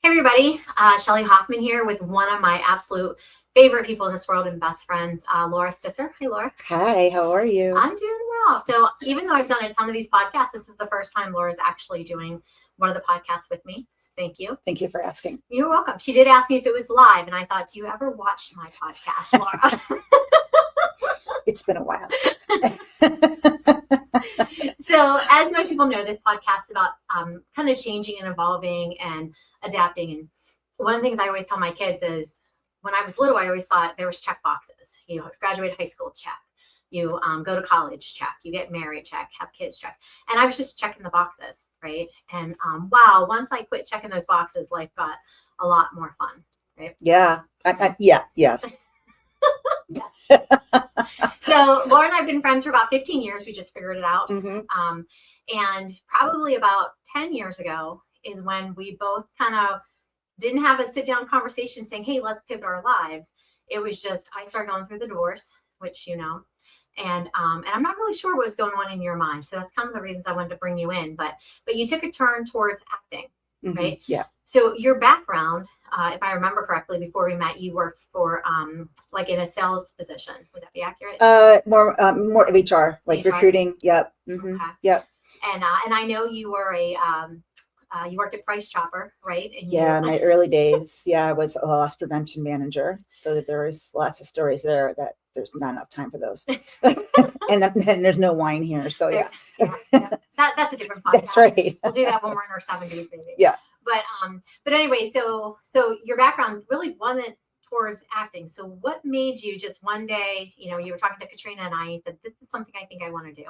Hey everybody, Shelley Hoffman here with one of my absolute favorite people in this world and best friends, Laura Stisser. Hey Laura. Hi, how are you? I'm doing well. So even though I've done a ton of these podcasts, this is the first time Laura's actually doing one of the podcasts with me. So thank you. Thank you for asking. You're welcome. She did ask me if it was live, and I thought, do you ever watch my podcast, Laura? It's been a while. So as most people know, this podcast is about kind of changing and evolving and adapting. And one of the things I always tell my kids is when I was little, I always thought there was check boxes. You graduate high school, check. You go to college, check. You get married, check. Have kids, check. And I was just checking the boxes, right? And wow, once I quit checking those boxes, life got a lot more fun, right? Yeah. Yes. Yes. So Laura and I have been friends for about 15 years. We just figured it out. Mm-hmm. And probably about 10 years ago is when we both kind of didn't have a sit down conversation saying, hey, let's pivot our lives. It was just, I started going through the divorce, which, and I'm not really sure what was going on in your mind. So that's kind of the reasons I wanted to bring you in, but you took a turn towards acting, right? Yeah. So your background, if I remember correctly, before we met, you worked for like in a sales position. Would that be accurate? More of HR, like HR? recruiting. Yep. Mm-hmm. Okay. Yep. And I know you were you worked at Price Chopper, right? And Yeah, in my early days, I was a loss prevention manager. So that there was lots of stories there that there's not enough time for those. and there's no wine here. So yeah. That's a different podcast. That's right. We'll do that when we're in our 70s, maybe. Yeah. But anyway, so your background really wasn't towards acting. So what made you just one day, you were talking to Katrina and I, you said, this is something I think I want to do.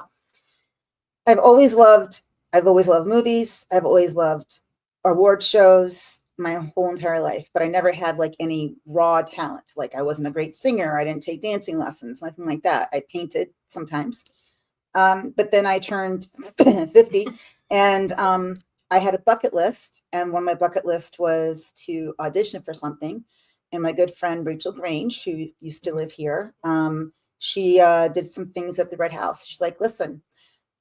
I've always loved movies. I've always loved award shows my whole entire life, but I never had like any raw talent. Like I wasn't a great singer. I didn't take dancing lessons, nothing like that. I painted sometimes. But then I turned 50 and I had a bucket list, and one of my bucket list was to audition for something. And my good friend Rachel Grange, who used to live here, she did some things at the Red House. She's like, listen,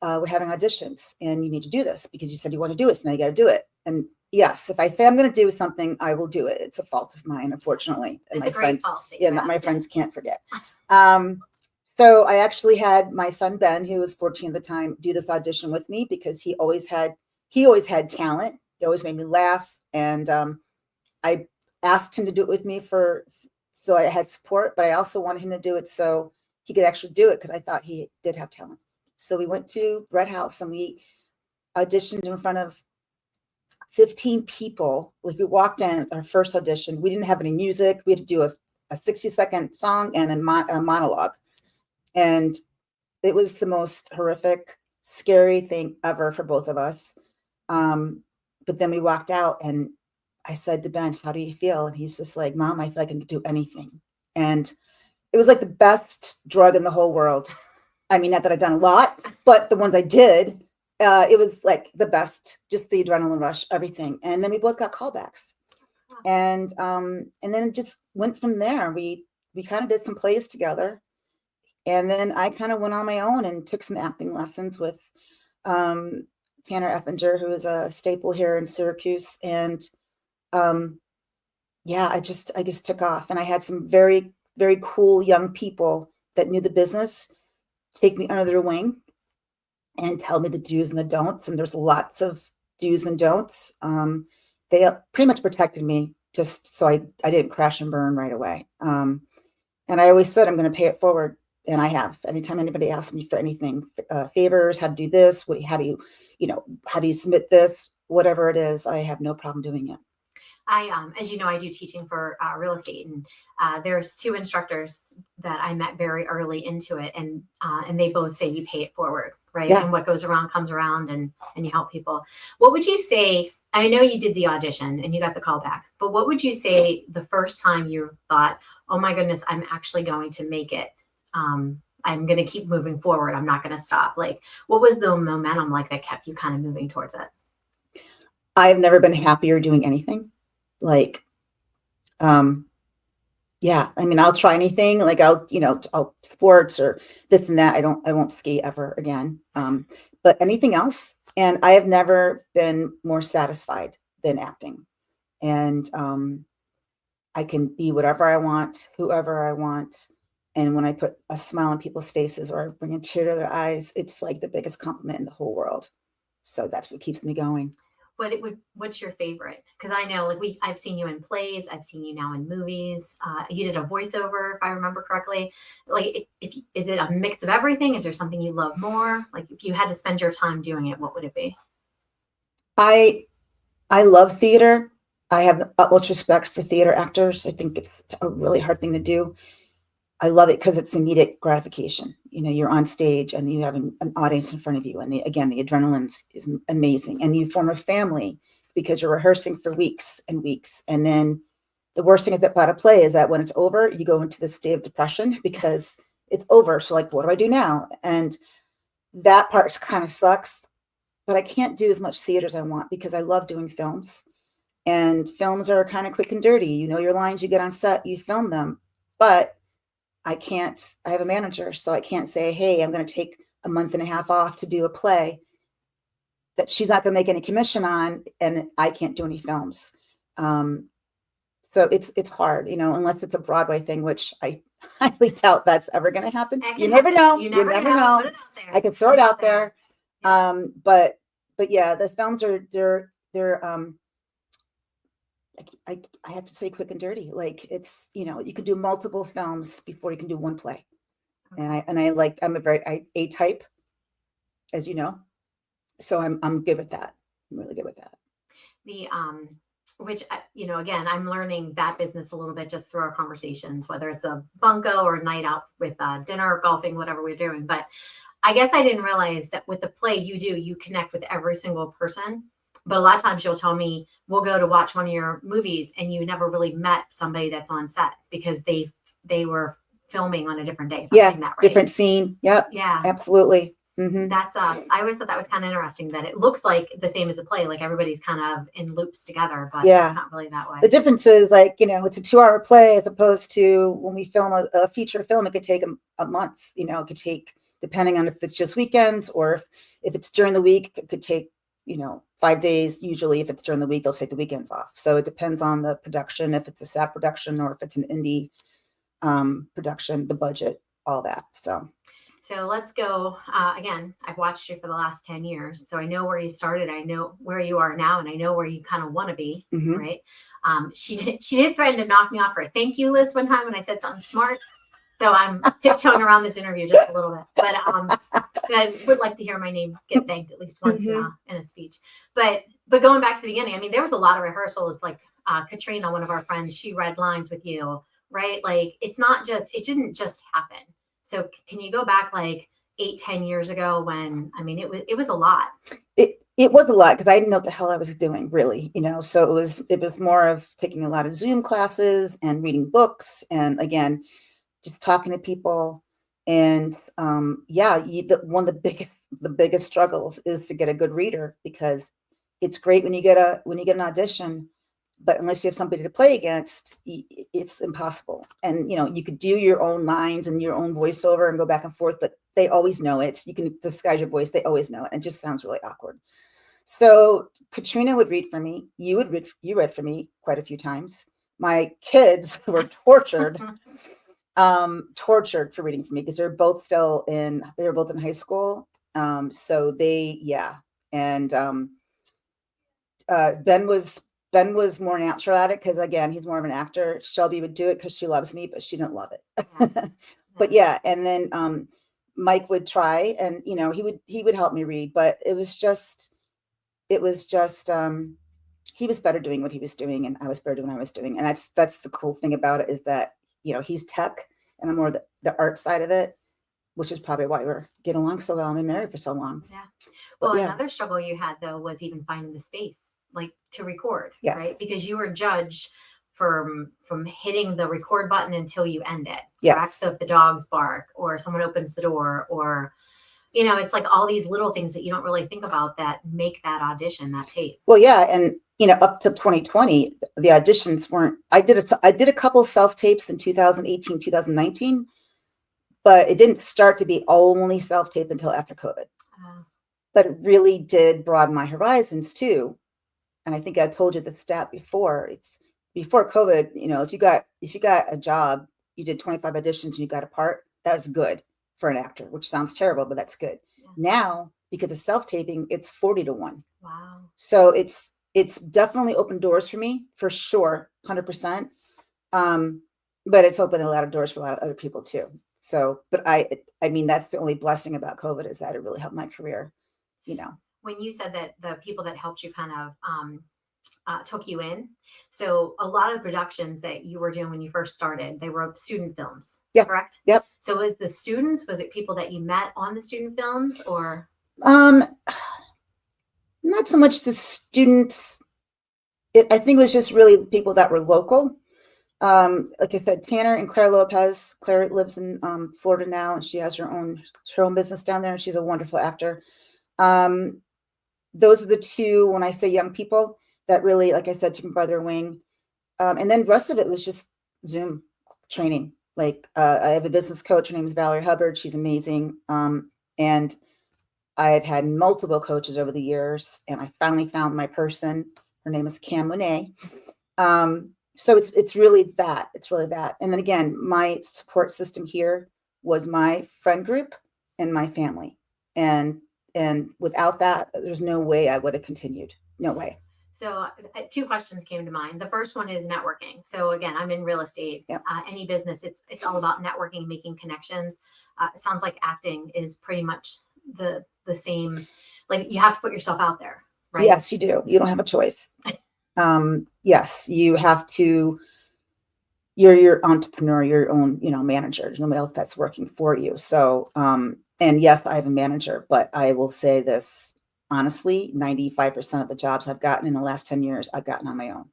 we're having auditions and you need to do this because you said you want to do it. So now you got to do it. And yes, if I say I'm going to do something, I will do it. It's a fault of mine, unfortunately. And it's a great fault. That my friends can't forget. So I actually had my son, Ben, who was 14 at the time, do this audition with me because he always had talent. He always made me laugh. And I asked him to do it with me so I had support, but I also wanted him to do it so he could actually do it because I thought he did have talent. So we went to Red House and we auditioned in front of 15 people. Like we walked in our first audition. We didn't have any music. We had to do a 60-second song and a monologue. And it was the most horrific, scary thing ever for both of us. But then we walked out and I said to Ben, how do you feel? And he's just like, Mom, I feel like I can do anything. And it was like the best drug in the whole world. I mean, not that I've done a lot, but the ones I did, it was like the best, just the adrenaline rush, everything. And then we both got callbacks. And then it just went from there. We kind of did some plays together. And then I kind of went on my own and took some acting lessons with Tanner Eppinger, who is a staple here in Syracuse. And I just took off. And I had some very, very cool young people that knew the business take me under their wing and tell me the do's and the don'ts. And there's lots of do's and don'ts. They pretty much protected me just so I didn't crash and burn right away. And I always said, I'm going to pay it forward. And I have. Anytime anybody asks me for anything, favors, how to do this, how do you submit this, whatever it is, I have no problem doing it. As you know, I do teaching for real estate, and there's two instructors that I met very early into it, and they both say you pay it forward, right? Yeah. And what goes around comes around, and you help people. What would you say? I know you did the audition and you got the call back, but what would you say the first time you thought, oh my goodness, I'm actually going to make it? I'm going to keep moving forward. I'm not going to stop. Like, what was the momentum like that kept you kind of moving towards it? I've never been happier doing anything. Like, I mean, I'll try anything. Like I'll sports or this and that. I won't ski ever again. But anything else. And I have never been more satisfied than acting. and I can be whatever I want, whoever I want. And when I put a smile on people's faces or I bring a tear to their eyes, it's like the biggest compliment in the whole world. So that's what keeps me going. What's your favorite? Because I know, like, I've seen you in plays, I've seen you now in movies. You did a voiceover, if I remember correctly. Like, if is it a mix of everything? Is there something you love more? Like, if you had to spend your time doing it, what would it be? I love theater. I have the utmost respect for theater actors. I think it's a really hard thing to do. I love it because it's immediate gratification. You know, you're on stage and you have an audience in front of you. And again, the adrenaline is amazing. And you form a family because you're rehearsing for weeks and weeks. And then the worst thing about a play is that when it's over, you go into this state of depression because it's over. So like, what do I do now? And that part kind of sucks. But I can't do as much theater as I want because I love doing films. And films are kind of quick and dirty. You know your lines, you get on set, you film them. But I have a manager, so I can't say, hey, I'm going to take a month and a half off to do a play that she's not going to make any commission on, and I can't do any films. So it's hard, you know, unless it's a Broadway thing, which I highly doubt that's ever going to happen. You never know. You never know. Put it out there. I can throw it out there. Yeah. But yeah, the films they're I have to say quick and dirty. Like it's, you know, you can do multiple films before you can do one play. Okay. I'm a very A type, as you know. So I'm good with that. I'm really good with that. The which again, I'm learning that business a little bit just through our conversations, whether it's a bunko or a night out with dinner, golfing, whatever we're doing. But I guess I didn't realize that with the play you connect with every single person. But a lot of times you'll tell me, we'll go to watch one of your movies and you never really met somebody that's on set because they were filming on a different day. Yeah, that right. Different scene. Yep. Yeah. Absolutely. Mm-hmm. That's I always thought that was kind of interesting that it looks like the same as a play, like everybody's kind of in loops together, but Yeah. it's not really that way. The difference is like, you know, it's a 2-hour play as opposed to when we film a feature film, it could take a month, you know, it could take, depending on if it's just weekends or if it's during the week, it could take, you know, 5 days. Usually if it's during the week, they'll take the weekends off. So it depends on the production, if it's a SAP production or if it's an indie production, the budget, all that. So let's go again. I've watched you for the last 10 years, so I know where you started. I know where you are now, and I know where you kind of want to be. Mm-hmm. Right? She did threaten to knock me off her thank you list one time when I said something smart. So I'm tiptoeing around this interview just a little bit, but I would like to hear my name get thanked at least once Mm-hmm. in a speech. But going back to the beginning, I mean, there was a lot of rehearsals. Like Katrina, one of our friends, she read lines with you, right? Like it didn't just happen. So can you go back like 8-10 years ago when, I mean, it was a lot. It was a lot because I didn't know what the hell I was doing, really, you know. So it was more of taking a lot of Zoom classes and reading books, and again, just talking to people. And one of the biggest struggles is to get a good reader, because it's great when you get an audition, but unless you have somebody to play against, it's impossible. And, you know, you could do your own lines and your own voiceover and go back and forth, but they always know it. You can disguise your voice. They always know it. And it just sounds really awkward. So Katrina would read for me. You read for me quite a few times. My kids were tortured for reading for me because they were both in high school. So and Ben was more natural at it because, again, he's more of an actor. Shelby would do it because she loves me, but she didn't love it. Yeah. But yeah, and then Mike would try, and you know, he would help me read, but it was just he was better doing what he was doing, and I was better doing what I was doing, and that's the cool thing about it, is that, you know, he's tech and I'm more the art side of it, which is probably why we're getting along so well and been married for so long. Yeah. Well, another struggle you had though was even finding the space, like to record, right? Because you were judged from hitting the record button until you end it. Correct? So if the dogs bark or someone opens the door, or, you know, it's like all these little things that you don't really think about that make that audition, that tape. Well, yeah. And, you know, up to 2020, the auditions weren't, I did a couple self tapes in 2018, 2019, but it didn't start to be only self tape until after COVID. But it really did broaden my horizons too. and I think I told you the stat before, it's before COVID, if you got a job, you did 25 auditions and you got a part, that's good for an actor, which sounds terrible, but that's good. Yeah. Now, because of self-taping, it's 40-1. Wow. So it's definitely opened doors for me, for sure, 100%. But it's opened a lot of doors for a lot of other people too. So, but I mean, that's the only blessing about COVID, is that it really helped my career, When you said that the people that helped you kind of took you in, so a lot of the productions that you were doing when you first started, they were student films, correct? Yep. So was it people that you met on the student films, or? Not so much the students. I think it was just really people that were local. Like I said, Tanner and Claire Lopez. Claire lives in Florida now, and she has her own business down there, and she's a wonderful actor. Those are the two, when I say young people, that really, like I said, took me by their wing. And then the rest of it was just Zoom training. Like I have a business coach. Her name is Valerie Hubbard. She's amazing. And I've had multiple coaches over the years, and I finally found my person. Her name is Cam Monet. So it's really that. It's really that. And then again, my support system here was my friend group and my family. And without that, there's no way I would have continued. No way. So two questions came to mind. The first one is networking. So again, I'm in real estate. Yep. Any business, it's all about networking, making connections. It sounds like acting is pretty much the same. Like, you have to put yourself out there, right? Yes, you do. You don't have a choice. Yes, you have to. You're your entrepreneur, your own, manager. There's nobody else that's working for you. So, and yes, I have a manager, but I will say this honestly, 95% of the jobs I've gotten in the last 10 years, I've gotten on my own.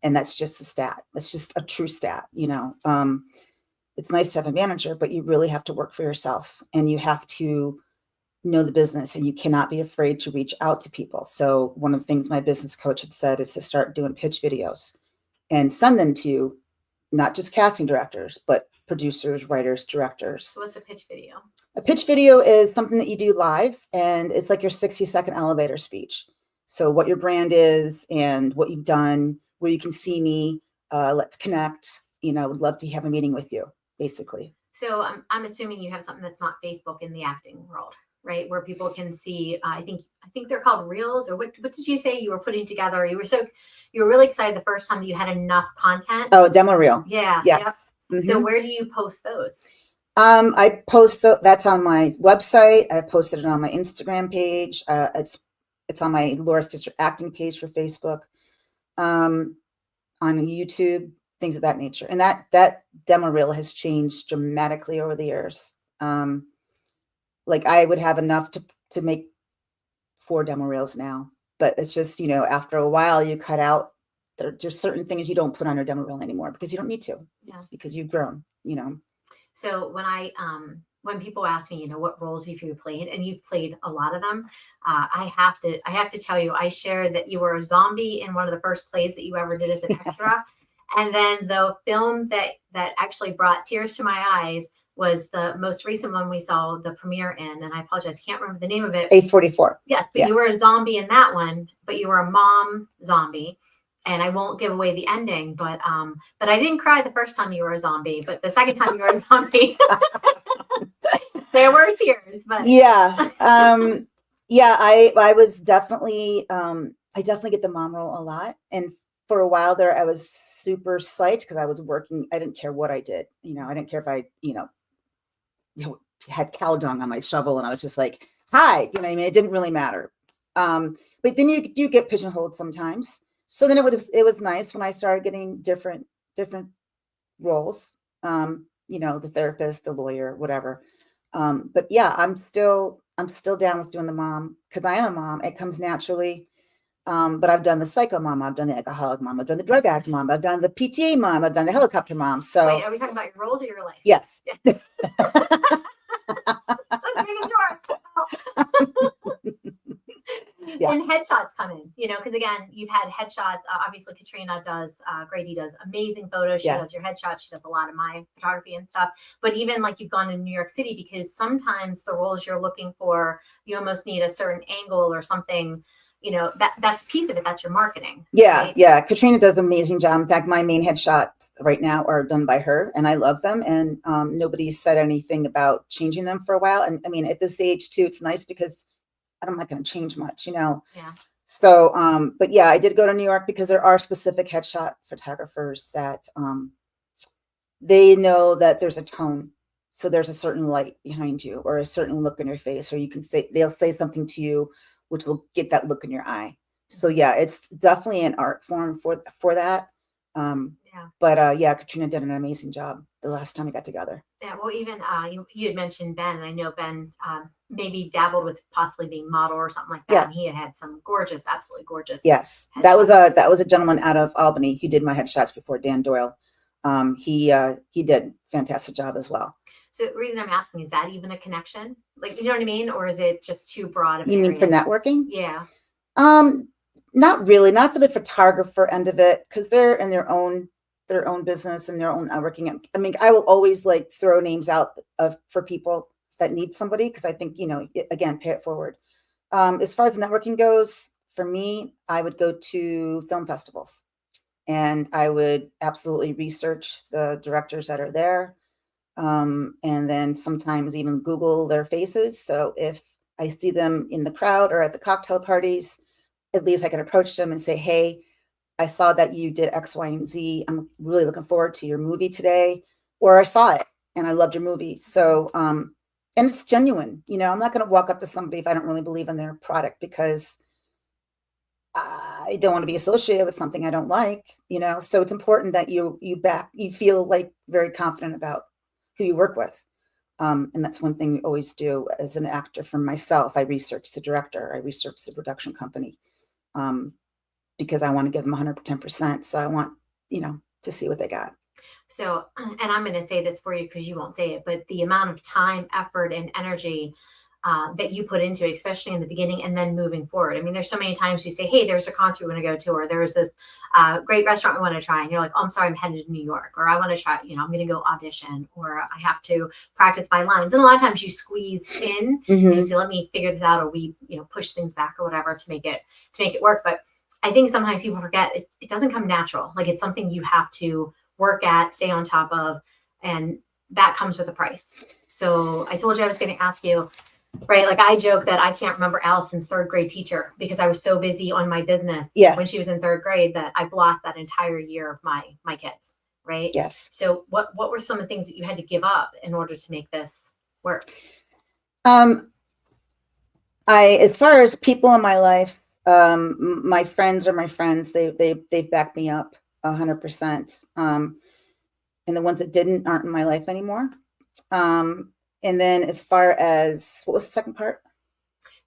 And that's just a stat. That's just a true stat. It's nice to have a manager, but you really have to work for yourself, and you have to know the business, and you cannot be afraid to reach out to people. So one of the things my business coach had said is to start doing pitch videos and send them to not just casting directors, but producers, writers, directors. So what's a pitch video? A pitch video is something that you do live, and it's like your 60-second elevator speech. So what your brand is and what you've done, where you can see me, let's connect, would love to have a meeting with you, basically. So I'm assuming you have something that's not Facebook in the acting world, right? Where people can see, I think they're called reels, or what did you say you were putting together? You were really excited the first time that you had enough content. Oh, demo reel. Yeah. Yes. Yep. Mm-hmm. So where do you post those? I post that's on my website. I posted it on my Instagram page. It's on my Laura Stisser acting page for Facebook, on YouTube, things of that nature. And that demo reel has changed dramatically over the years. Like I would have enough to make 4 demo reels now, but it's just, after a while you cut out, there's certain things you don't put on your demo reel anymore because you don't need to, because you've grown, So when people ask me, what roles have you played, and you've played a lot of them, I have to tell you, I shared that you were a zombie in one of the first plays that you ever did as an extra. And then the film that actually brought tears to my eyes was the most recent one we saw the premiere in, and I apologize, can't remember the name of it. 844. Yes, but you were a zombie in that one, but you were a mom zombie. And I won't give away the ending, but I didn't cry the first time you were a zombie, but the second time you were a zombie, there were tears. But yeah, I was definitely, I definitely get the mom role a lot, and for a while there, I was super psyched because I was working. I didn't care what I did, I didn't care if I, had cow dung on my shovel, and I was just like, hi, what I mean? It didn't really matter. But then you do get pigeonholed sometimes. So then it was nice when I started getting different roles, the therapist, the lawyer, whatever. But yeah, I'm still down with doing the mom because I am a mom. It comes naturally. But I've done the psycho mom, I've done the alcoholic mom, I've done the drug addict mom, I've done the PTA mom, I've done the helicopter mom. So wait, are we talking about your roles or your life? Yes. Yeah. Just making sure. Yeah. And headshots come in, because again, you've had headshots. Obviously, Katrina does, Grady does amazing photos. She does your headshots. She does a lot of my photography and stuff. But even like you've gone to New York City, because sometimes the roles you're looking for, you almost need a certain angle or something that's a piece of it. That's your marketing. Yeah. Right? Yeah. Katrina does an amazing job. In fact, my main headshots right now are done by her, and I love them. And nobody said anything about changing them for a while. And I mean, at this age too, it's nice because I'm not going to change much, Yeah. So, but yeah, I did go to New York because there are specific headshot photographers that they know that there's a tone. So there's a certain light behind you or a certain look in your face, or they'll say something to you, which will get that look in your eye. So yeah, it's definitely an art form for that. But yeah, Katrina did an amazing job the last time we got together. Yeah, well, even you had mentioned Ben, and I know Ben maybe dabbled with possibly being model or something like that. Yeah. And he had some gorgeous, absolutely gorgeous. Yes, headshots. that was a gentleman out of Albany who did my headshots before, Dan Doyle. He did a fantastic job as well. So the reason I'm asking, is that even a connection? Like, you know what I mean? Or is it just too broad of an You mean area? for networking? Yeah. Not really, not for the photographer end of it, because they're in their own business and their own networking. I mean, I will always like throw names out for people that need somebody, because I think, again, pay it forward. As far as networking goes, for me, I would go to film festivals and I would absolutely research the directors that are there. And then sometimes even Google their faces. So if I see them in the crowd or at the cocktail parties, at least I can approach them and say, hey, I saw that you did X, Y, and Z. I'm really looking forward to your movie today. Or I saw it and I loved your movie. So, and it's genuine. I'm not going to walk up to somebody if I don't really believe in their product, because I don't want to be associated with something I don't like, So it's important that you feel like very confident about who you work with. And that's one thing we always do as an actor. For myself, I research the director, I research the production company, because I want to give them 110%. So I want, to see what they got. So, and I'm going to say this for you because you won't say it, but the amount of time, effort, and energy that you put into it, especially in the beginning and then moving forward. I mean, there's so many times you say, hey, there's a concert we want to go to, or there's this great restaurant we want to try. And you're like, oh, I'm sorry, I'm headed to New York, or I want to try, I'm going to go audition, or I have to practice my lines. And a lot of times you squeeze in, and you say, let me figure this out, or we, push things back or whatever to make it work. But I think sometimes people forget it doesn't come natural. Like, it's something you have to work at, stay on top of, and that comes with a price. So I told you I was going to ask you, right? Like, I joke that I can't remember Allison's third grade teacher because I was so busy on my business when she was in third grade that I've lost that entire year of my kids. Right. Yes. So what were some of the things that you had to give up in order to make this work? As far as people in my life, my friends are my friends. They've backed me up 100%. And the ones that didn't aren't in my life anymore. And then as far as, what was the second part?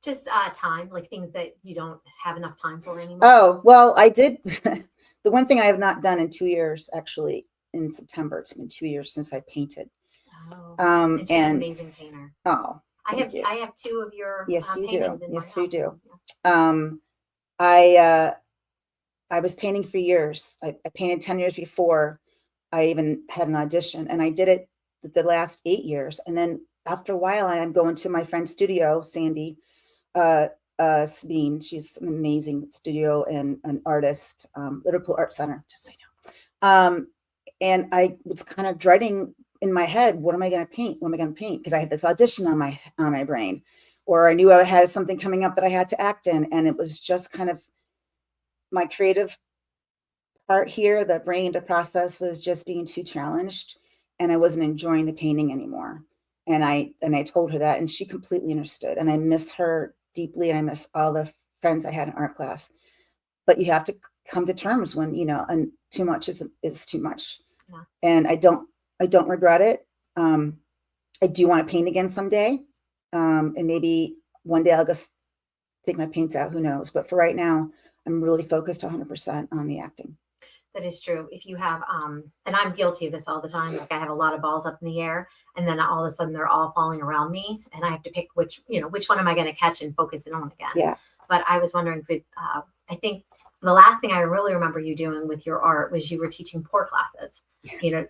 Just time, like things that you don't have enough time for anymore. Oh, well, I did. The one thing I have not done in 2 years, actually, in September, it's been 2 years since I painted. Oh, and she's an amazing painter. Oh, I have two of your paintings in my house. Yes, you do. I was painting for years. I painted 10 years before I even had an audition, and I did it the last 8 years. And then after a while, I am going to my friend's studio, Sandy Sabine. She's an amazing studio and an artist, Liverpool Art Center, just so you know. And I was kind of dreading in my head, what am I going to paint? What am I going to paint? Because I had this audition on my brain, or I knew I had something coming up that I had to act in. And it was just kind of my creative part here, the brain to process was just being too challenged, and I wasn't enjoying the painting anymore. And I told her that, and she completely understood. And I miss her deeply, and I miss all the friends I had in art class. But you have to come to terms when, and too much is too much. Yeah. And I don't regret it. I do want to paint again someday. And maybe one day I'll just take my paints out, who knows? But for right now, I'm really focused 100% on the acting. That is true. If you have, and I'm guilty of this all the time. Like, I have a lot of balls up in the air, and then all of a sudden they're all falling around me, and I have to pick which one am I going to catch and focus it on again. Yeah. But I was wondering, because I think the last thing I really remember you doing with your art was you were teaching pour classes,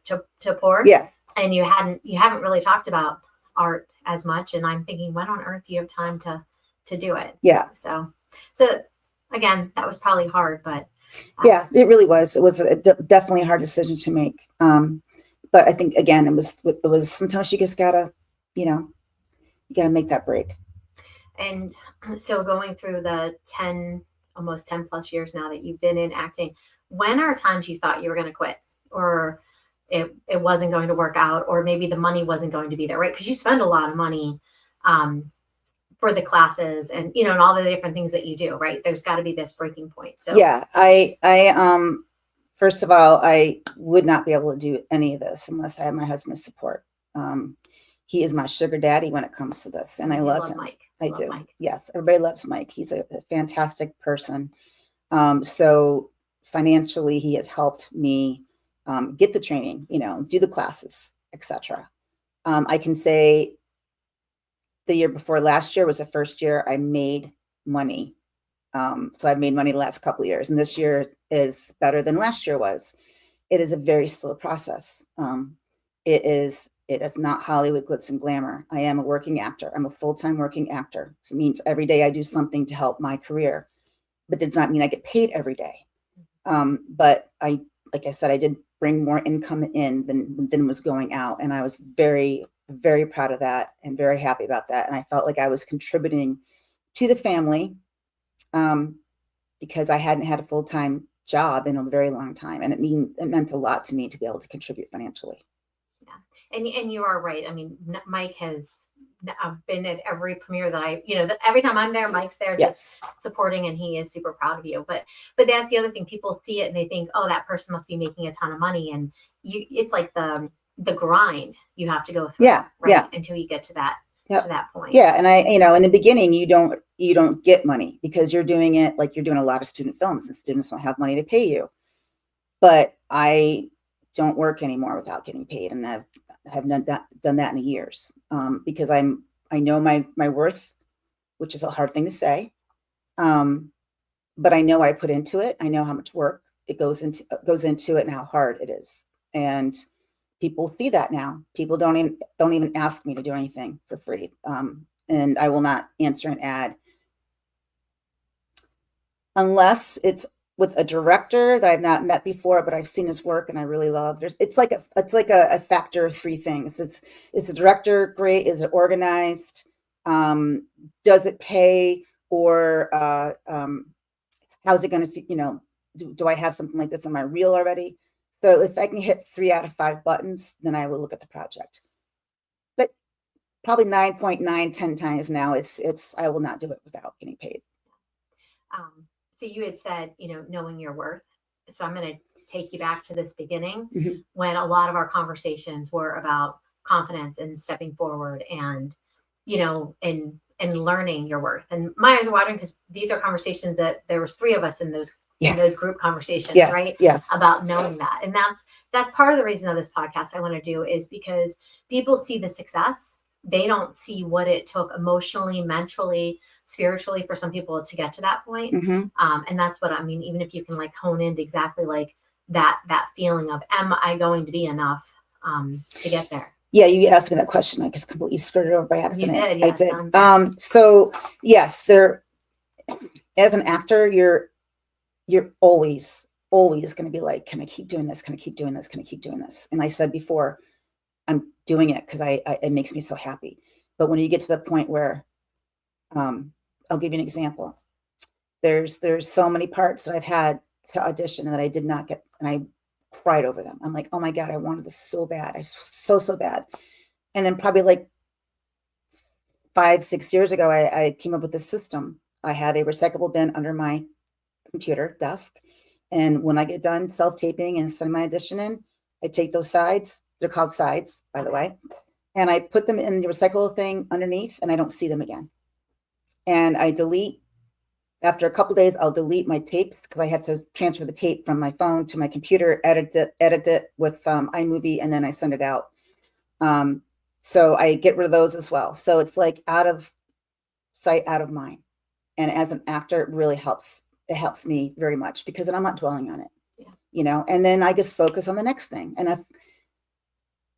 to pour. Yeah. And you haven't really talked about art as much, and I'm thinking, when on earth do you have time to do it? Yeah. So again, that was probably hard, but Yeah, it really was. It was definitely a hard decision to make. But I think again, it was sometimes you just gotta, you gotta make that break. and so going through the 10, almost 10 plus years now that you've been in acting, when are times you thought you were going to quit, or it wasn't going to work out, or maybe the money wasn't going to be there, right? Because you spend a lot of money um, for the classes and, and all the different things that you do, right? There's got to be this breaking point. So Yeah, I first of all, I would not be able to do any of this unless I had my husband's support. Um, he is my sugar daddy when it comes to this, and I you love love him. Mike. I You love do. Mike. Yes, everybody loves Mike. He's a fantastic person. So financially, he has helped me get the training, do the classes, etc. I can say the year before last year was the first year I made money. So I've made money the last couple of years, and this year is better than last year was. It is a very slow process. It is not Hollywood glitz and glamour. I am a working actor. I'm a full-time working actor. So it means every day I do something to help my career, but does not mean I get paid every day. But like I said, I did bring more income in than was going out, and I was very, very proud of that and very happy about that. And I felt like I was contributing to the family because I hadn't had a full-time job in a very long time, and it meant a lot to me to be able to contribute financially. Yeah, and you are right. I mean, Mike has been at every premiere that every time I'm there, Mike's there Yes. just supporting, and he is super proud of you. But that's the other thing. People see it and they think, oh, that person must be making a ton of money, and it's like the grind you have to go through, Yeah, right? yeah. Until you get to that Yep. to that point. Yeah, and in the beginning, you don't get money because you're doing it like you're doing a lot of student films, and students don't have money to pay you. But I don't work anymore without getting paid, and have done that in years because I know my worth, which is a hard thing to say, but I know what I put into it. I know how much work it goes into it and how hard it is, and people see that now. People don't even ask me to do anything for free, and I will not answer an ad unless it's with a director that I've not met before, but I've seen his work and I really love. It's like a factor of three things. Is the director great? Is it organized? Does it pay? Or how's it going to? Do I have something like this on my reel already? So if I can hit 3 out of 5 buttons, then I will look at the project. But probably 9.9, 10 times now, it's I will not do it without getting paid. So you had said, knowing your worth. So I'm going to take you back to this beginning Mhm. when a lot of our conversations were about confidence and stepping forward and, and learning your worth. And my eyes are watering because these are conversations that there was 3 of us in those Yes. in those group conversations, Yes. right? Yes. About knowing that. And that's part of the reason of this podcast I want to do is because people see the success. They don't see what it took emotionally, mentally, spiritually for some people to get to that point. Mm-hmm. And that's what I mean. Even if you can like hone into exactly like that feeling of, am I going to be enough to get there? Yeah, you asked me that question. I just completely skirted over by accident. You did, yeah, I did. So yes, as an actor, you're always going to be like, can I keep doing this? Can I keep doing this? Can I keep doing this? And I said before, I'm doing it because it makes me so happy. But when you get to the point where, I'll give you an example. There's so many parts that I've had to audition that I did not get, and I cried over them. I'm like, oh my God, I wanted this so bad. So bad. And then probably like 5-6 years ago, I came up with this system. I have a recyclable bin under my computer desk. And when I get done self-taping and send my audition in, I take those sides. They're called sides, by the way. And I put them in the recyclable thing underneath, and I don't see them again. And I delete. After a couple days, I'll delete my tapes because I have to transfer the tape from my phone to my computer, edit it with iMovie, and then I send it out. So I get rid of those as well. So it's like out of sight, out of mind. And as an actor, it really helps. It helps me very much because then I'm not dwelling on it, and then I just focus on the next thing. And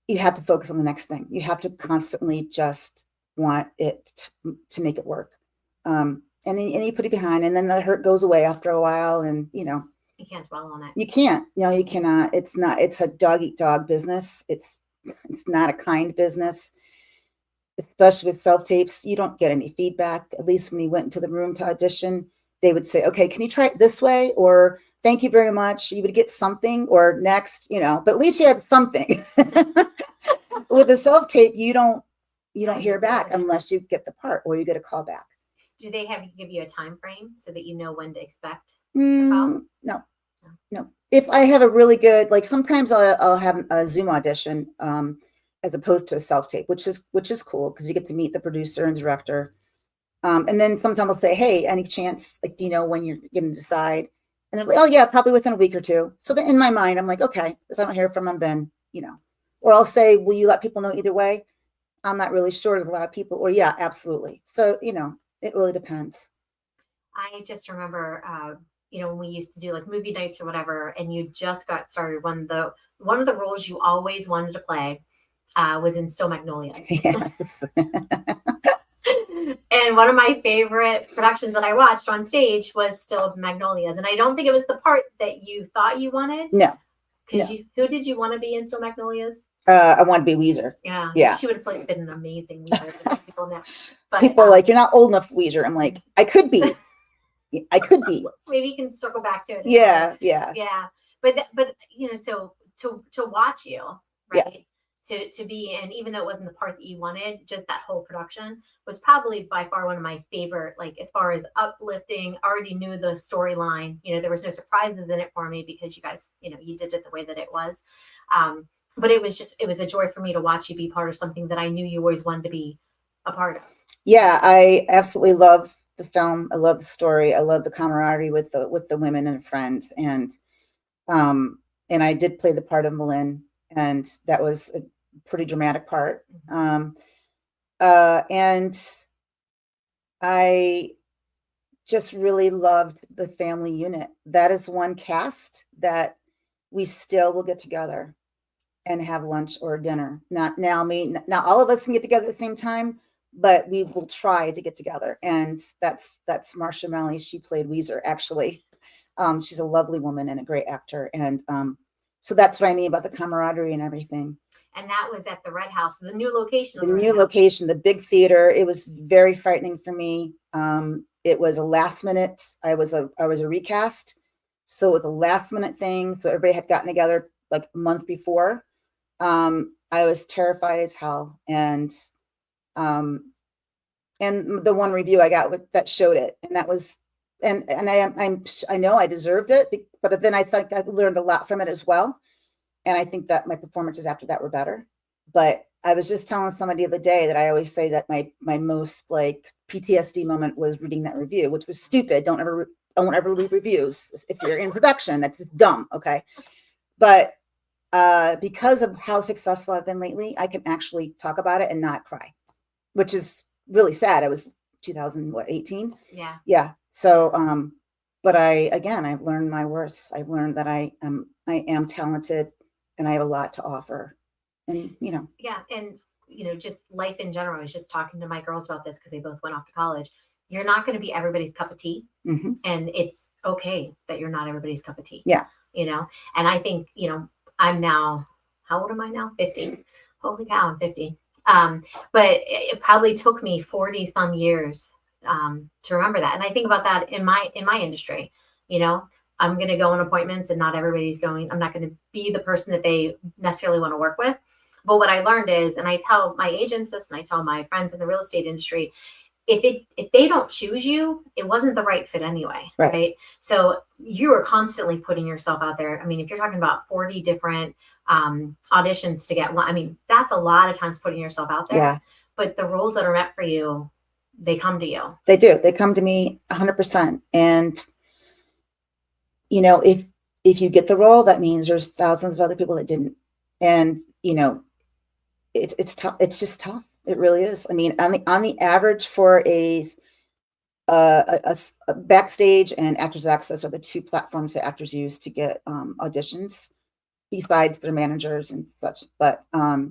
you have to focus on the next thing. You have to constantly just want it to make it work. and then you put it behind, and then the hurt goes away after a while, and you can't dwell on it. You can't. No, you cannot. It's not. It's a dog eat dog business. It's not a kind business, especially with self tapes. You don't get any feedback. At least when we went into the room to audition, they would say, "Okay, can you try it this way?" Or "Thank you very much." You would get something, or next, but at least you have something. With a self tape, you don't hear back unless you get the part or you get a call back. Do they give you a time frame so that you know when to expect? No. If I have a really good, like sometimes I'll have a Zoom audition as opposed to a self tape, which is cool because you get to meet the producer and director. And then sometimes I'll say, "Hey, any chance, like, do you know when you're going to decide?" And they're like, "Oh yeah, probably within a week or two." So then in my mind, I'm like, okay, if I don't hear from them, then, or I'll say, "Will you let people know either way?" I'm not really sure. There's a lot of people, or yeah, absolutely. So, it really depends. I just remember, when we used to do like movie nights or whatever, and you just got started. One of the roles you always wanted to play was in Still Magnolias. Yes. And one of my favorite productions that I watched on stage was Still Magnolias, and I don't think it was the part that you thought you wanted. No. Who did you want to be in Still Magnolias? I want to be Weezer. Yeah. She would have been an amazing Weezer. People know. But, people are like, "You're not old enough for Weezer." I'm like, I could be. I could be. Maybe you can circle back to it. Yeah. But so to watch you, right? Yeah. To be, and even though it wasn't the part that you wanted, just that whole production was probably by far one of my favorite, like as far as uplifting. Already knew the storyline. There was no surprises in it for me because you guys, you did it the way that it was. But it was a joy for me to watch you be part of something that I knew you always wanted to be a part of. Yeah, I absolutely love the film. I love the story. I love the camaraderie with the women and friends. And I did play the part of Malin, and that was a pretty dramatic part. And I just really loved the family unit. That is one cast that we still will get together and have lunch or dinner. Not all of us can get together at the same time, but we will try to get together. And that's Marsha Melly. She played Weezer, actually. She's a lovely woman and a great actor. And so that's what I mean about the camaraderie and everything. And that was at the Red House, the new location. The big theater. It was very frightening for me. It was a last minute. I was a recast, so it was a last minute thing. So everybody had gotten together like a month before. I was terrified as hell, and the one review I got that showed it, and that was, and I know I deserved it, but then I think I learned a lot from it as well. And I think that my performances after that were better. But I was just telling somebody the other day that I always say that my most like PTSD moment was reading that review, which was stupid. Don't ever read reviews if you're in production. That's dumb. Okay. But because of how successful I've been lately, I can actually talk about it and not cry, which is really sad. I was 2018. Yeah. Yeah. So, but I've learned my worth. I've learned that I am talented and I have a lot to offer. And, Yeah. And, just life in general. I was just talking to my girls about this because they both went off to college. You're not going to be everybody's cup of tea. Mm-hmm. And it's okay that you're not everybody's cup of tea. Yeah. And I think, I'm now, how old am I now? 50. Holy cow, I'm 50. But it probably took me 40 some years to remember that. And I think about that in my industry. I'm going to go on appointments and not everybody's going. I'm not going to be the person that they necessarily want to work with. But what I learned is, and I tell my agents this, and I tell my friends in the real estate industry, if they don't choose you, it wasn't the right fit anyway. Right? So you are constantly putting yourself out there. I mean, if you're talking about 40 different auditions to get one, I mean, that's a lot of times putting yourself out there. Yeah. But the roles that are meant for you, they come to you. They do. They come to me 100%. And, if you get the role, that means there's thousands of other people that didn't. And, it's tough. It's just tough. It really is. I mean, on the average for a Backstage and Actors Access are the two platforms that actors use to get auditions, besides their managers and such. But I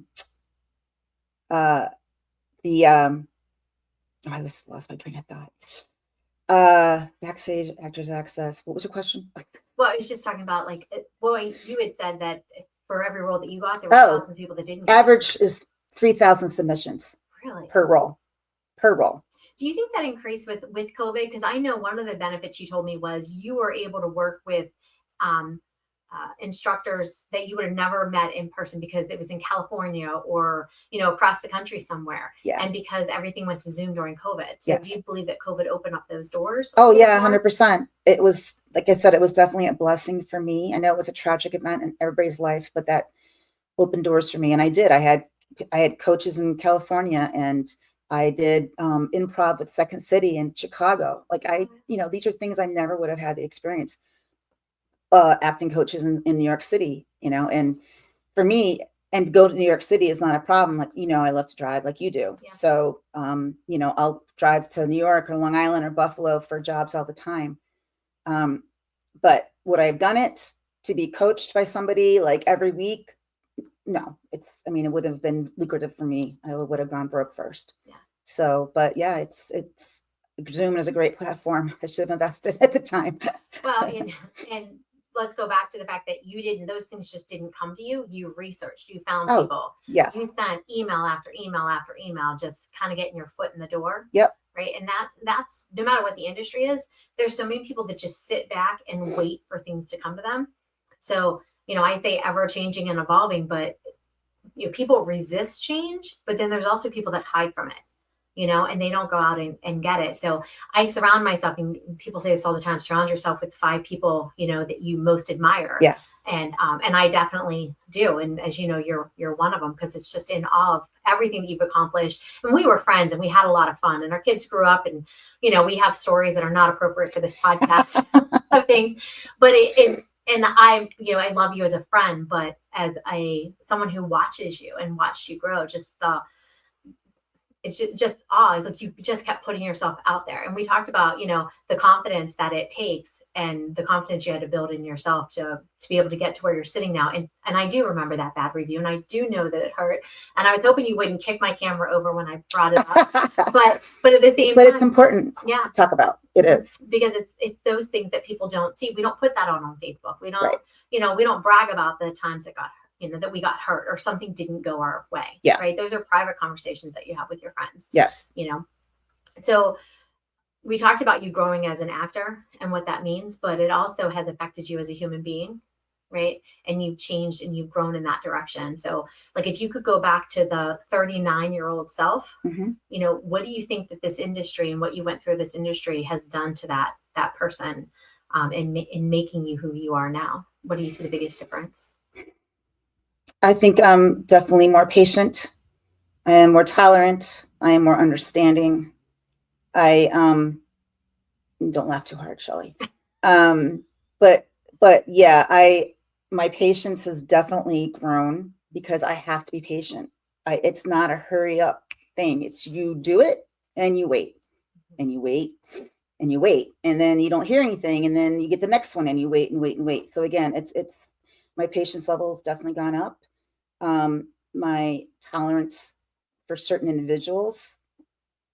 just lost my train of thought. Backstage actors access. What was your question? Well, I was just talking about like, you had said that for every role that you got, there were Oh, thousands of people that didn't get it. average is 3,000 submissions Really? per role. Per role. Do you think that increased with COVID? Because I know one of the benefits you told me was you were able to work with um, instructors that you would have never met in person because it was in California or across the country somewhere, Yeah. and because everything went to Zoom during COVID. So Yes. do you believe that COVID opened up those doors? Oh yeah, 100%. It was, like I said, it was definitely a blessing for me. I know it was a tragic event in everybody's life, but that opened doors for me. And I did. I had coaches in California, and I did improv with Second City in Chicago. Like these are things I never would have had the experience. Acting coaches in New York City, and for me, and to go to New York City is not a problem. Like, I love to drive like you do. Yeah. So, I'll drive to New York or Long Island or Buffalo for jobs all the time. But would I have done it to be coached by somebody like every week? No, it would have been lucrative for me. I would have gone broke first. Yeah. So, but yeah, it's Zoom is a great platform. I should have invested at the time. Well, and let's go back to the fact that those things just didn't come to you. You researched, you found people. Yes. You sent email after email after email, just kind of getting your foot in the door. Yep. Right. And that's no matter what the industry is, there's so many people that just sit back and wait for things to come to them. So, I say ever changing and evolving, but people resist change, but then there's also people that hide from it. And they don't go out and get it. So I surround myself, and people say this all the time, surround yourself with 5 people, that you most admire. Yeah. And I definitely do. And as you know, you're one of them, because it's just in awe of everything that you've accomplished. And we were friends and we had a lot of fun, and our kids grew up, and, we have stories that are not appropriate for this podcast of things, but and I love you as a friend, but as someone who watches you and watched you grow, it's just like you just kept putting yourself out there. And we talked about, the confidence that it takes, and the confidence you had to build in yourself to be able to get to where you're sitting now. And I do remember that bad review, and I do know that it hurt. And I was hoping you wouldn't kick my camera over when I brought it up. but at the same time, it's important to talk about. It is. Because it's those things that people don't see. We don't put that on Facebook. We don't, right. We don't brag about the times that that we got hurt or something didn't go our way. Yeah. Right. Those are private conversations that you have with your friends. Yes. So we talked about you growing as an actor and what that means, but it also has affected you as a human being. Right. And you've changed and you've grown in that direction. So like, if you could go back to the 39-year-old self, mm-hmm. What do you think that this industry and what you went through this industry has done to that person in making you who you are now? What do you see the biggest difference? I think I'm definitely more patient. I am more tolerant. I am more understanding. I don't laugh too hard, Shelley. But yeah, my patience has definitely grown, because I have to be patient. It's not a hurry up thing. It's you do it and you wait and you wait and you wait, and then you don't hear anything, and then you get the next one and you wait and wait and wait. So again, it's my patience level has definitely gone up. My tolerance for certain individuals,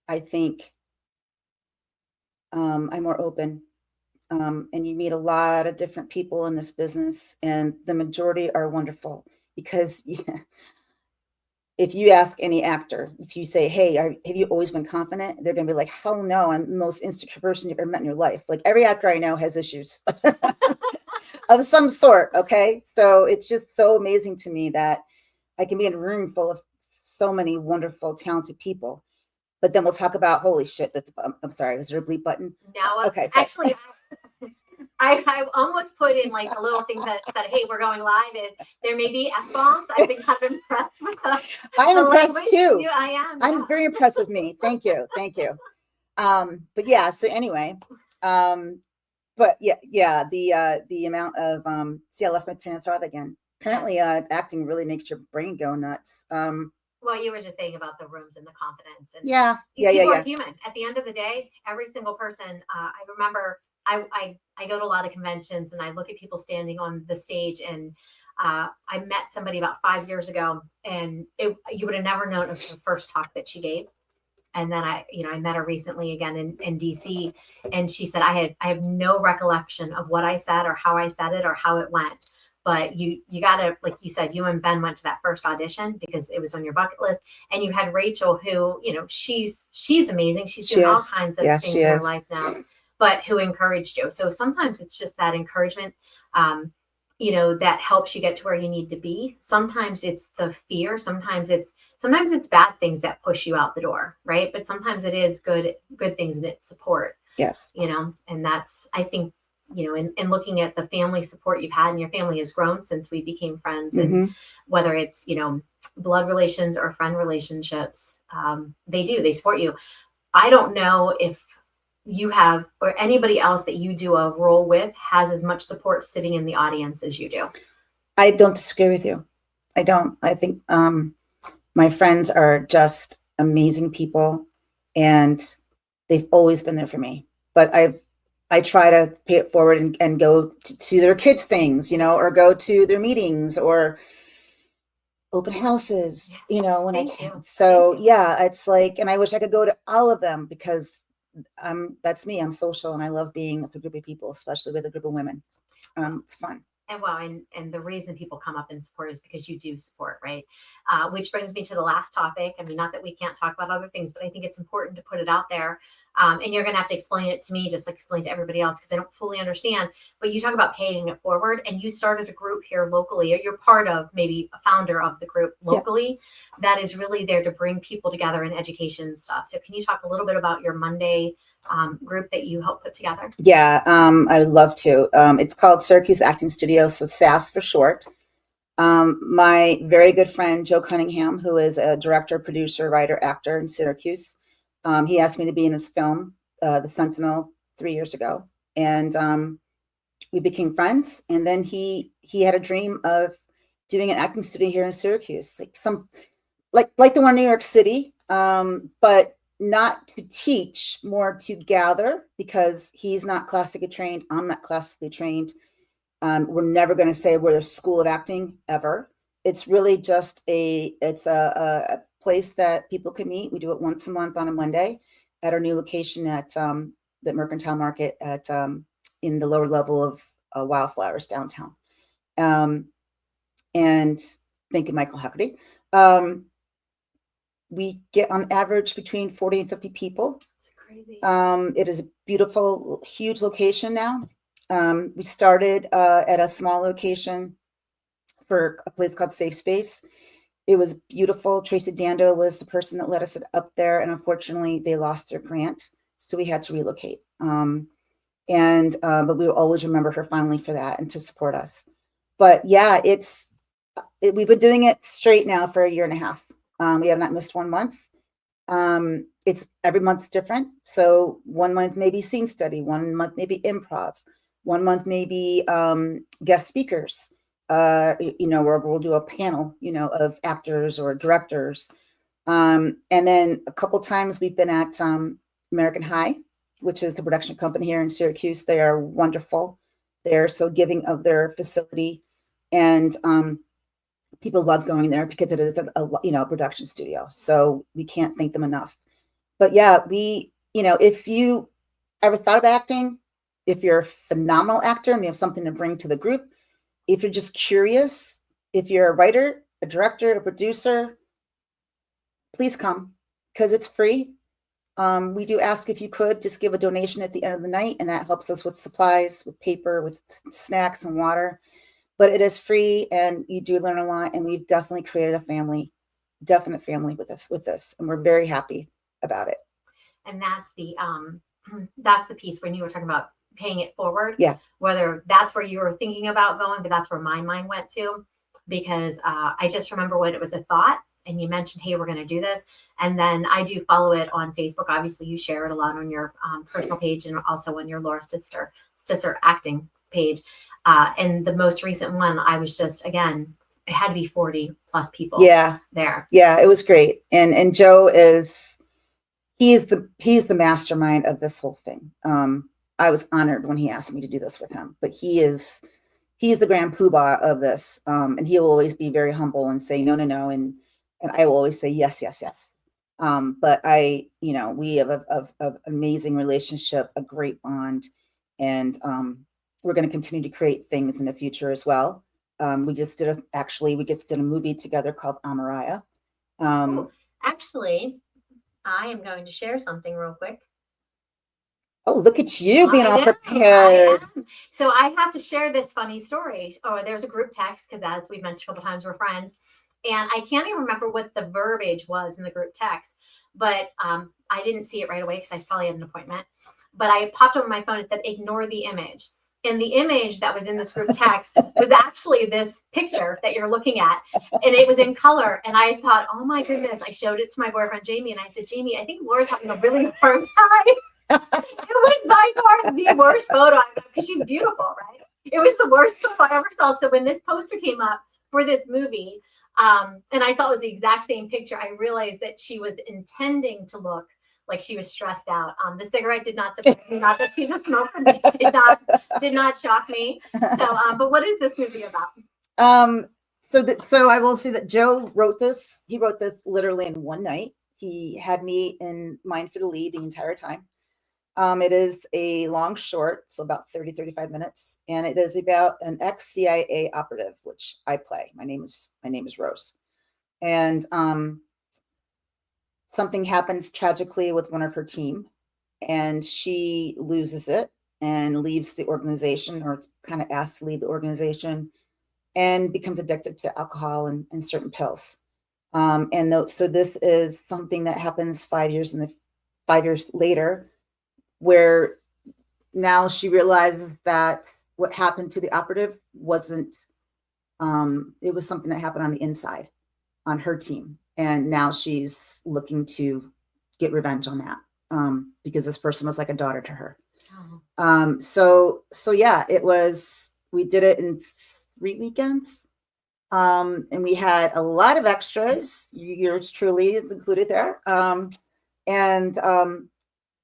I think, I'm more open. And you meet a lot of different people in this business, and the majority are wonderful, because if you ask any actor, if you say, hey, have you always been confident? They're going to be like, hell no, I'm the most insecure person you've ever met in your life. Like, every actor I know has issues of some sort. Okay. So it's just so amazing to me that I can be in a room full of so many wonderful, talented people. But then we'll talk about, holy shit, I'm sorry, is there a bleep button? No, okay. Actually, I almost put in like a little thing that said, hey, we're going live. There may be F-bombs. I've been kind of impressed with them. I'm impressed language. too. Yeah, I am. I'm very impressed with me. Thank you. But yeah, so anyway, but yeah, the amount of, see, I left my train of thought again. Apparently, acting really makes your brain go nuts. Well, you were just saying about the rooms and the confidence, and people are human. At the end of the day, every single person. I remember I go to a lot of conventions, and I look at people standing on the stage, and I met somebody about 5 years ago, and you would have never known it was the first talk that she gave. And then I met her recently again in DC, and she said, I have no recollection of what I said or how I said it or how it went. But you gotta, like you said, you and Ben went to that first audition because it was on your bucket list. And you had Rachel, who, she's amazing. She's doing all kinds of things in her life now, but who encouraged you. So sometimes it's just that encouragement, that helps you get to where you need to be. Sometimes it's the fear. Sometimes it's bad things that push you out the door, right? But sometimes it is good things, and it's support. Yes. And that's, I think, in looking at the family support you've had, and your family has grown since we became friends, and whether it's, blood relations or friend relationships, they support you. I don't know if you have, or anybody else that you do a role with has as much support sitting in the audience as you do. I don't disagree with you. I don't. I think my friends are just amazing people, and they've always been there for me. But I try to pay it forward and go to their kids' things, or go to their meetings or open houses, when I can. So yeah, it's like, and I wish I could go to all of them because that's me. I'm social, and I love being with a group of people, especially with a group of women. It's fun. And the reason people come up and support is because you do support, right? Which brings me to the last topic. I mean, not that we can't talk about other things, but I think it's important to put it out there. And you're going to have to explain it to me, just like explain to everybody else, because I don't fully understand. But you talk about paying it forward, and you started a group here locally, or you're part of, maybe a founder of the group locally, that is really there to bring people together in education stuff. So can you talk a little bit about your Monday group that you helped put together? Yeah, I would love to. It's called Syracuse Acting Studio, so SAS for short. My very good friend, Joe Cunningham, who is a director, producer, writer, actor in Syracuse, he asked me to be in his film, The Sentinel, 3 years ago. And we became friends. And then he had a dream of doing an acting studio here in Syracuse, like the one in New York City, but not to teach, more to gather, because he's not classically trained. I'm not classically trained. We're never going to say we're the School of Acting ever. It's really just a place that people can meet. We do it once a month on a Monday at our new location at the Mercantile Market at in the lower level of Wildflowers downtown. And thank you, Michael Hackerty. We get on average between 40 and 50 people. That's crazy. It is a beautiful, huge location now. We started at a small location for a place called Safe Space. It was beautiful. Tracy Dando was the person that led us up there, and unfortunately they lost their grant, so we had to relocate. But we will always remember her fondly for that and to support us. But yeah, we've been doing it straight now for 1.5 years. We have not missed 1 month. It's every month's different. So 1 month maybe scene study, 1 month maybe improv, 1 month maybe guest speakers. Where we'll do a panel, of actors or directors. And then a couple times we've been at American High, which is the production company here in Syracuse. They are wonderful. They're so giving of their facility, and people love going there because it is a production studio. So we can't thank them enough. But yeah, if you ever thought of acting, if you're a phenomenal actor and you have something to bring to the group, if you're just curious, if you're a writer, a director, a producer, please come, because it's free. We do ask if you could just give a donation at the end of the night, and that helps us with supplies, with paper, with snacks and water. But it is free, and you do learn a lot. And we've definitely created a definite family with this, and we're very happy about it. And that's the piece when you were talking about paying it forward. Yeah. Whether that's where you were thinking about going, but that's where my mind went to, because I just remember when it was a thought, and you mentioned, hey, we're going to do this. And then I do follow it on Facebook. Obviously, you share it a lot on your personal page, and also on your Laura Stisser acting page. And the most recent one, I was just, again, it had to be 40 plus people. Yeah. There. Yeah, it was great. And Joe he's the mastermind of this whole thing. I was honored when he asked me to do this with him, but he's the grand poobah of this. And he will always be very humble and say, no. And I will always say, yes. But we have a amazing relationship, a great bond, and we're going to continue to create things in the future as well. We just did a movie together called Amaraya. Actually, I am going to share something real quick. Oh, look at you being all prepared. So I have to share this funny story. Oh, there's a group text because, as we mentioned a couple times, we're friends. And I can't even remember what the verbiage was in the group text, but I didn't see it right away because I probably had an appointment. But I popped over my phone and said, ignore the image. And the image that was in this group text was actually this picture that you're looking at. And it was in color. And I thought, oh my goodness. I showed it to my boyfriend, Jamie. And I said, Jamie, I think Laura's having a really hard time. It was by far the worst photo I've got because she's beautiful, right? It was the worst photo I ever saw. So when this poster came up for this movie, and I thought it was the exact same picture, I realized that she was intending to look like she was stressed out. The cigarette did not surprise me. Not that she's a smoker, did not shock me. So, but what is this movie about? So I will say that Joe wrote this. He wrote this literally in one night. He had me in mind for the lead the entire time. It is a long short, so about 35 minutes. And it is about an ex-CIA operative, which I play. My name is Rose. And something happens tragically with one of her team, and she loses it and leaves the organization, or kind of asked to leave the organization, and becomes addicted to alcohol and certain pills. So this is something that happens 5 years later, where now she realizes that what happened to the operative wasn't, it was something that happened on the inside on her team. And now she's looking to get revenge on that, because this person was like a daughter to her. Oh. So yeah, we did it in 3 weekends. And we had a lot of extras, yours truly included there.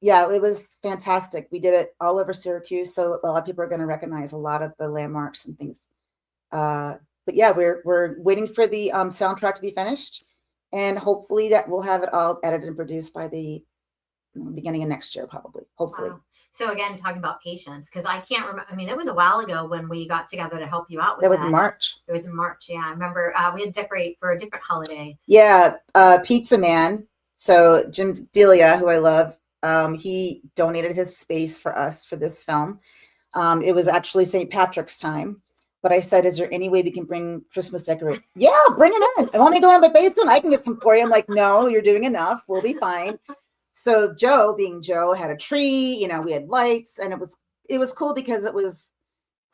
Yeah, it was fantastic. We did it all over Syracuse, so a lot of people are going to recognize a lot of the landmarks and things. But yeah, we're waiting for the soundtrack to be finished, and hopefully that we'll have it all edited and produced by the beginning of next year, probably. Hopefully. Wow. So again, talking about patience, because I can't remember. I mean, it was a while ago when we got together to help you out with that. That was in March. It was in March. Yeah, I remember we had to decorate for a different holiday. Yeah, Pizza Man. So Jim Delia, who I love, he donated his space for us for this film. It was actually St. Patrick's time, but I said, is there any way we can bring Christmas decorations? Yeah, bring it in. I want me to go on my basement. I can get some for you. I'm like, no, you're doing enough. We'll be fine. So Joe, being Joe, had a tree, we had lights, and it was cool because it was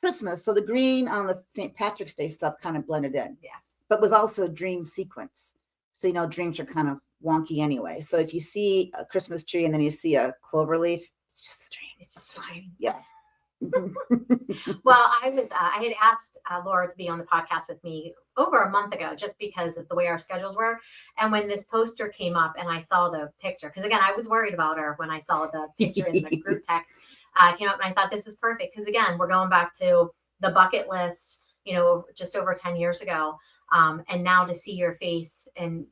Christmas. So the green on the St. Patrick's Day stuff kind of blended in. Yeah. But was also a dream sequence. So, dreams are kind of wonky anyway. So if you see a Christmas tree and then you see a clover leaf, it's just a dream. It's just fine. Yeah. Well, I had asked Laura to be on the podcast with me over a month ago, just because of the way our schedules were. And when this poster came up and I saw the picture, because again, I was worried about her when I saw the picture in the group text came up, and I thought this is perfect. Because again, we're going back to the bucket list, just over 10 years ago. And now to see your face and,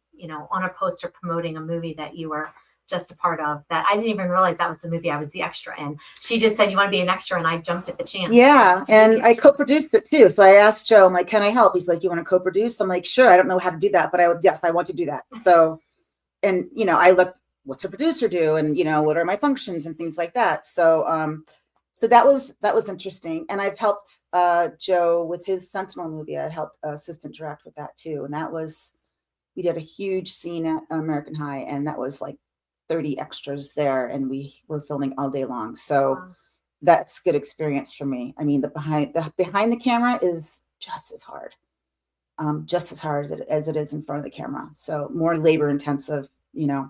on a poster promoting a movie that you were just a part of, that I didn't even realize that was the movie I was the extra in. She just said, you want to be an extra? And I jumped at the chance. Yeah. And I co-produced it too. So I asked Joe, I'm like, can I help? He's like, you want to co-produce? I'm like, sure. I don't know how to do that, but yes, I want to do that. So, and, I looked, what's a producer do? And, what are my functions and things like that. So, so that was interesting. And I've helped Joe with his Sentinel movie. I helped assistant direct with that too. And we did a huge scene at American High, and that was like 30 extras there, and we were filming all day long. So wow. That's good experience for me. I mean, the behind the camera is just as hard as it is in front of the camera. So more labor intensive, Yeah.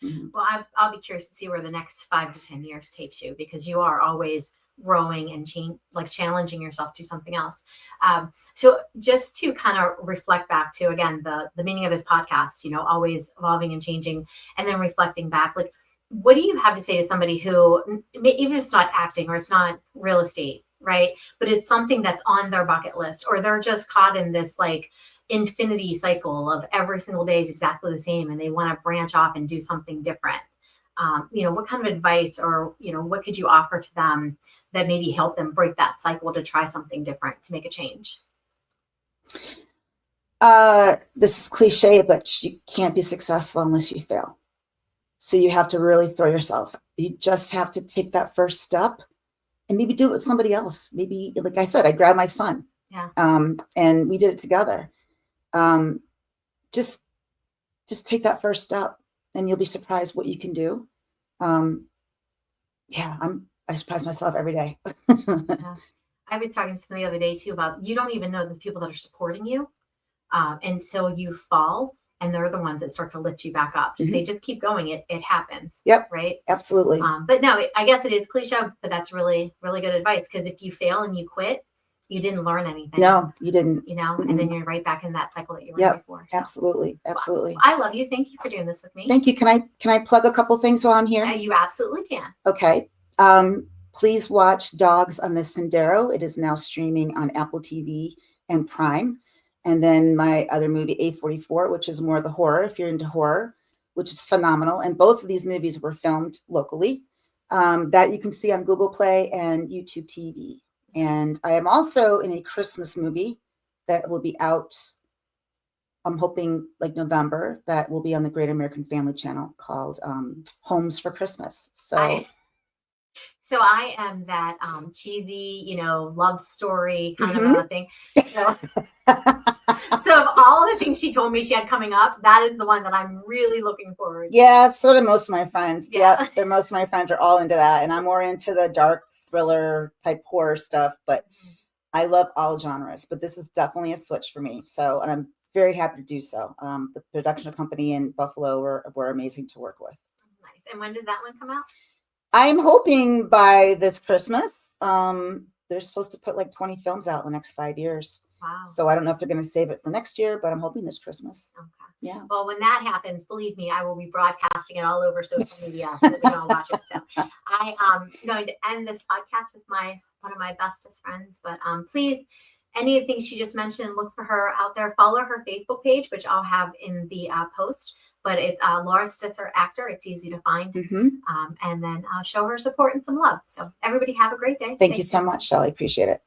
Mm-hmm. Well, I'll be curious to see where the next 5 to 10 years takes you, because you are always growing and challenging yourself to something else. So just to kind of reflect back to, again, the meaning of this podcast, always evolving and changing, and then reflecting back, like, what do you have to say to somebody who, even if it's not acting or it's not real estate, right, but it's something that's on their bucket list, or they're just caught in this, like, infinity cycle of every single day is exactly the same and they want to branch off and do something different. What kind of advice or, what could you offer to them that maybe help them break that cycle to try something different, to make a change? This is cliche, but you can't be successful unless you fail. So you have to really throw yourself. You just have to take that first step and maybe do it with somebody else. Maybe, like I said, I grabbed my son. Yeah. And we did it together. Just take that first step and you'll be surprised what you can do. I surprise myself every day. Yeah. I was talking to someone the other day too about you don't even know the people that are supporting you until you fall, and they're the ones that start to lift you back up. Just say, just keep going. It happens. Yep. Right. Absolutely. But no, I guess it is cliche, but that's really, really good advice. Because if you fail and you quit, you didn't learn anything. No, you didn't. And then you're right back in that cycle that you were in before. So. Absolutely. Absolutely. Well, I love you. Thank you for doing this with me. Thank you. Can I plug a couple things while I'm here? You absolutely can. Okay. Please watch Dogs on the Sendero. It is now streaming on Apple TV and Prime. And then my other movie, A44, which is more of the horror, if you're into horror, which is phenomenal. And both of these movies were filmed locally, that you can see on Google Play and YouTube TV. And I am also in a Christmas movie that will be out, I'm hoping like November, that will be on the Great American Family Channel called Homes for Christmas. So I am that cheesy, love story kind of a thing. So of all the things she told me she had coming up, that is the one that I'm really looking forward to. Yeah, so do most of my friends. Yeah, most of my friends are all into that. And I'm more into the dark thriller type horror stuff, but I love all genres. But this is definitely a switch for me. So, and I'm very happy to do so. The production company in Buffalo were amazing to work with. Nice. And when does that one come out? I'm hoping by this Christmas. They're supposed to put like 20 films out in the next 5 years. Wow. So I don't know if they're going to save it for next year, but I'm hoping this Christmas. Okay. Yeah. Well, when that happens, believe me, I will be broadcasting it all over social media so that we can all watch it. So I am going to end this podcast with one of my bestest friends. But please, any of the things she just mentioned, look for her out there. Follow her Facebook page, which I'll have in the post. But it's Laura Stisser Actor. It's easy to find. And then show her support and some love. So everybody have a great day. Thank you so much, Shelley. Appreciate it.